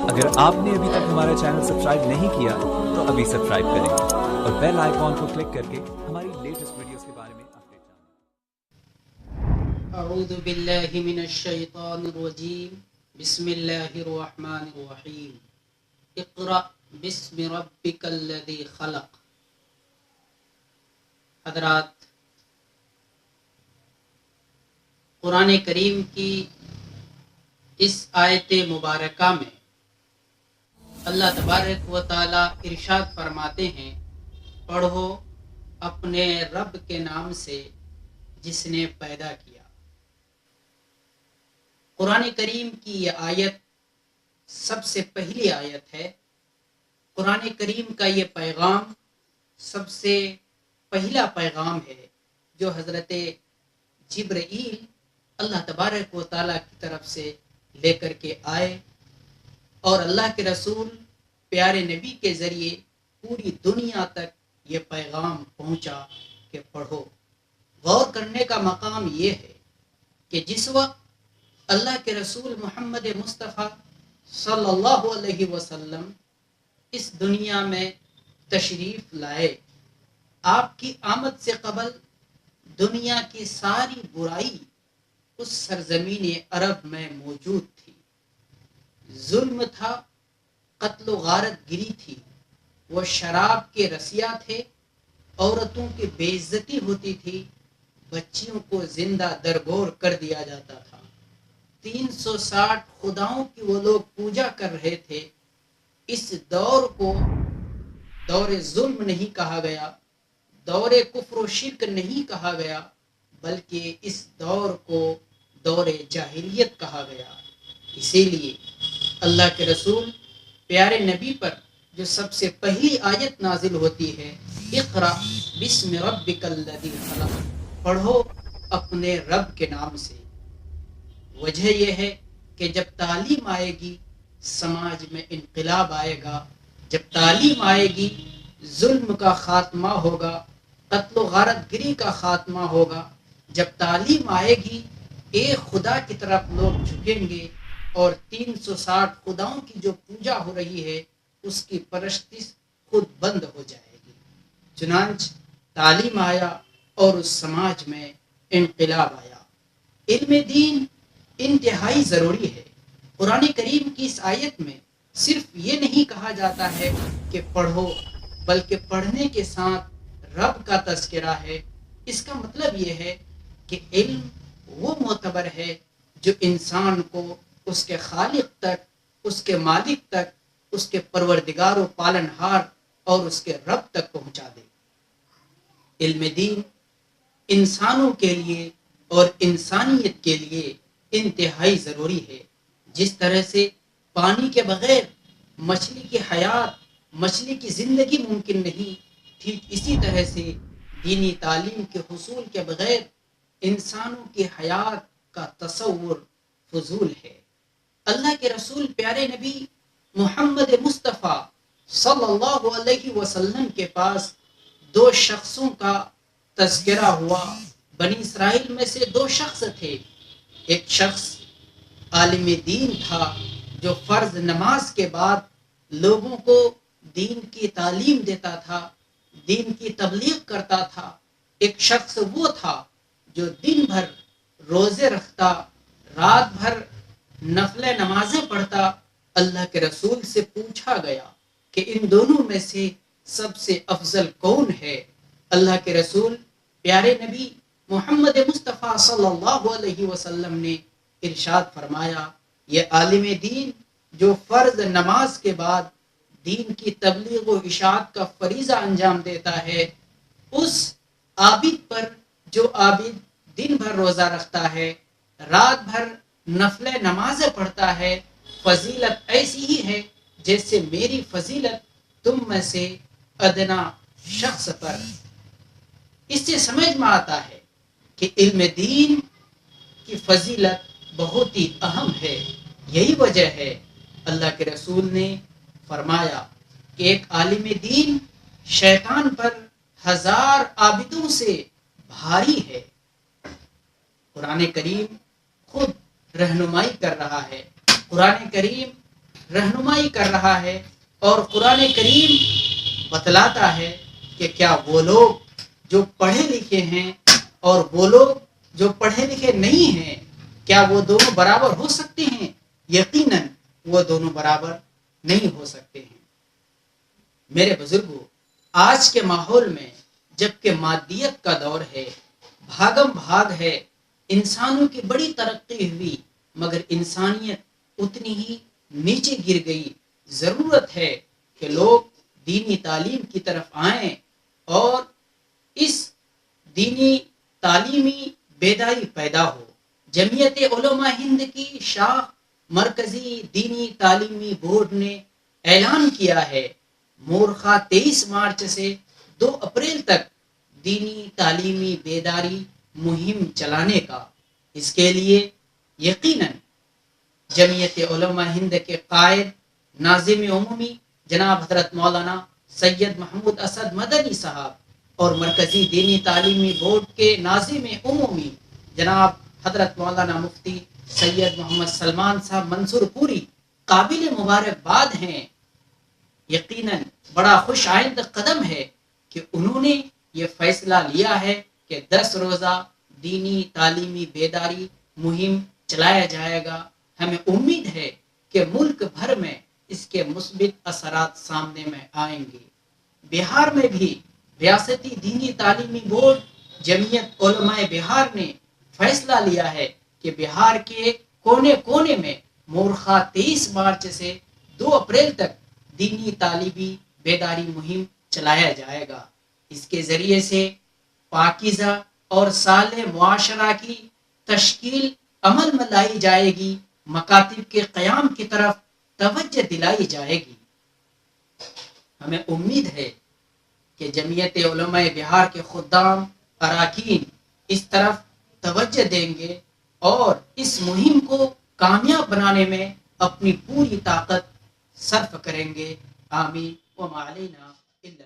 اگر آپ نے ابھی تک ہمارا چینل سبسکرائب نہیں کیا تو ابھی سبسکرائب کریں اور بیل آئیکن کو کلک کر کے ہماری لیٹسٹ ویڈیوز کے بارے میں اپڈیٹ جانیں۔ اعوذ باللہ من الشیطان الرجیم بسم اللہ الرحمن الرحیم اقرأ بسم ربک الذی خلق۔ حضرات، قرآن کریم کی اس آیت مبارکہ میں اللہ تبارک و تعالی ارشاد فرماتے ہیں، پڑھو اپنے رب کے نام سے جس نے پیدا کیا۔ قرآن کریم کی یہ آیت سب سے پہلی آیت ہے۔ قرآن کریم کا یہ پیغام سب سے پہلا پیغام ہے جو حضرت جبرائیل اللہ تبارک و تعالیٰ کی طرف سے لے کر کے آئے اور اللہ کے رسول پیارے نبی کے ذریعے پوری دنیا تک یہ پیغام پہنچا کہ پڑھو۔ غور کرنے کا مقام یہ ہے کہ جس وقت اللہ کے رسول محمد مصطفیٰ صلی اللہ علیہ وسلم اس دنیا میں تشریف لائے، آپ کی آمد سے قبل دنیا کی ساری برائی اس سرزمین عرب میں موجود تھی۔ ظلم تھا، قتل و غارت گری تھی، وہ شراب کے رسیا تھے، عورتوں کی بے عزتی ہوتی تھی، بچیوں کو زندہ درگور کر دیا جاتا تھا۔ 360 خداؤں کی وہ لوگ پوجا کر رہے تھے۔ اس دور کو دور ظلم نہیں کہا گیا، دور کفر و شرک نہیں کہا گیا، بلکہ اس دور کو دور جاہلیت کہا گیا۔ اسی لیے اللہ کے رسول پیارے نبی پر جو سب سے پہلی آیت نازل ہوتی ہے، اقرأ بسم ربک الذی خلق، پڑھو اپنے رب کے نام سے۔ وجہ یہ ہے کہ جب تعلیم آئے گی سماج میں انقلاب آئے گا، جب تعلیم آئے گی ظلم کا خاتمہ ہوگا، قتل و غارت گری کا خاتمہ ہوگا۔ جب تعلیم آئے گی ایک خدا کی طرف لوگ جھکیں گے اور 360 خداؤں کی جو پوجا ہو رہی ہے اس کی پرستش خود بند ہو جائے گی۔ چنانچہ تعلیم آیا اور اس سماج میں انقلاب آیا۔ علم دین انتہائی ضروری ہے۔ قرآن کریم کی اس آیت میں صرف یہ نہیں کہا جاتا ہے کہ پڑھو، بلکہ پڑھنے کے ساتھ رب کا تذکرہ ہے۔ اس کا مطلب یہ ہے کہ علم وہ معتبر ہے جو انسان کو اس کے خالق تک، اس کے مالک تک، اس کے پروردگار و پالنہار اور اس کے رب تک پہنچا دے۔ علم دین انسانوں کے لیے اور انسانیت کے لیے انتہائی ضروری ہے۔ جس طرح سے پانی کے بغیر مچھلی کی حیات، مچھلی کی زندگی ممکن نہیں، ٹھیک اسی طرح سے دینی تعلیم کے حصول کے بغیر انسانوں کی حیات کا تصور فضول ہے۔ اللہ کے رسول پیارے نبی محمد مصطفیٰ صلی اللہ علیہ وسلم کے پاس 2 شخصوں کا تذکرہ ہوا۔ بنی اسرائیل میں سے 2 شخص تھے۔ ایک شخص عالم دین تھا جو فرض نماز کے بعد لوگوں کو دین کی تعلیم دیتا تھا، دین کی تبلیغ کرتا تھا۔ ایک شخص وہ تھا جو دن بھر روزے رکھتا، رات بھر نفل نمازیں پڑھتا۔ اللہ کے رسول سے پوچھا گیا کہ ان دونوں میں سے سب سے افضل کون ہے؟ اللہ کے رسول پیارے نبی محمد مصطفیٰ صلی اللہ علیہ وسلم نے ارشاد فرمایا، یہ عالم دین جو فرض نماز کے بعد دین کی تبلیغ و اشاعت کا فریضہ انجام دیتا ہے، اس عابد پر جو عابد دن بھر روزہ رکھتا ہے، رات بھر نفل نمازیں پڑھتا ہے، فضیلت ایسی ہی ہے جیسے میری فضیلت تم میں سے ادنا شخص پر۔ اس سے سمجھ میں آتا ہے کہ علم دین کی فضیلت بہت ہی اہم ہے۔ یہی وجہ ہے اللہ کے رسول نے فرمایا کہ ایک عالم دین شیطان پر 1000 عابدوں سے بھاری ہے۔ قرآن کریم خود رہنمائی کر رہا ہے۔ قرآن کریم رہنمائی کر رہا ہے اور قرآن کریم بتلاتا ہے کہ کیا وہ لوگ جو پڑھے لکھے ہیں اور وہ لوگ جو پڑھے لکھے نہیں ہیں کیا وہ دونوں برابر ہو سکتے ہیں؟ یقیناً وہ دونوں برابر نہیں ہو سکتے ہیں۔ میرے بزرگوں، آج کے ماحول میں جبکہ مادیت کا دور ہے، بھاگم بھاگ ہے، انسانوں کی بڑی ترقی ہوئی مگر انسانیت اتنی ہی نیچے گر گئی۔ ضرورت ہے کہ لوگ دینی تعلیم کی طرف آئیں اور اس دینی تعلیمی بیداری پیدا ہو۔ جمعیت علماء ہند کی شاخ مرکزی دینی تعلیمی بورڈ نے اعلان کیا ہے مورخہ 23 مارچ سے 2 اپریل تک دینی تعلیمی بیداری مہم چلانے کا۔ اس کے لیے یقیناً جمعیت علماء ہند کے قائد ناظم عمومی جناب حضرت مولانا سید محمود اسد مدنی صاحب اور مرکزی دینی تعلیمی بورڈ کے ناظم عمومی جناب حضرت مولانا مفتی سید محمد سلمان صاحب منصور پوری قابل مبارکباد ہیں۔ یقیناً بڑا خوش آئند قدم ہے کہ انہوں نے یہ فیصلہ لیا ہے کہ 10 روزہ دینی تعلیمی بیداری مہم چلایا جائے گا۔ ہمیں امید ہے کہ ملک بھر میں اس کے مثبت اثرات سامنے میں آئیں گے۔ بہار میں بھی ریاستی دینی تعلیمی بورڈ جمعیت علماء بہار نے فیصلہ لیا ہے کہ بہار کے کونے کونے میں مورخہ 23 مارچ سے 2 اپریل تک دینی تعلیمی بیداری مہم چلایا جائے گا۔ اس کے ذریعے سے پاکیزہ اور صالح معاشرہ کی تشکیل عمل میں لائی جائے گی، مکاتب کے قیام کی طرف توجہ دلائی جائے گی۔ ہمیں امید ہے کہ جمعیت علماء بہار کے خدام اراکین اس طرف توجہ دیں گے اور اس مہم کو کامیاب بنانے میں اپنی پوری طاقت صرف کریں گے۔ آمین وما علینا الا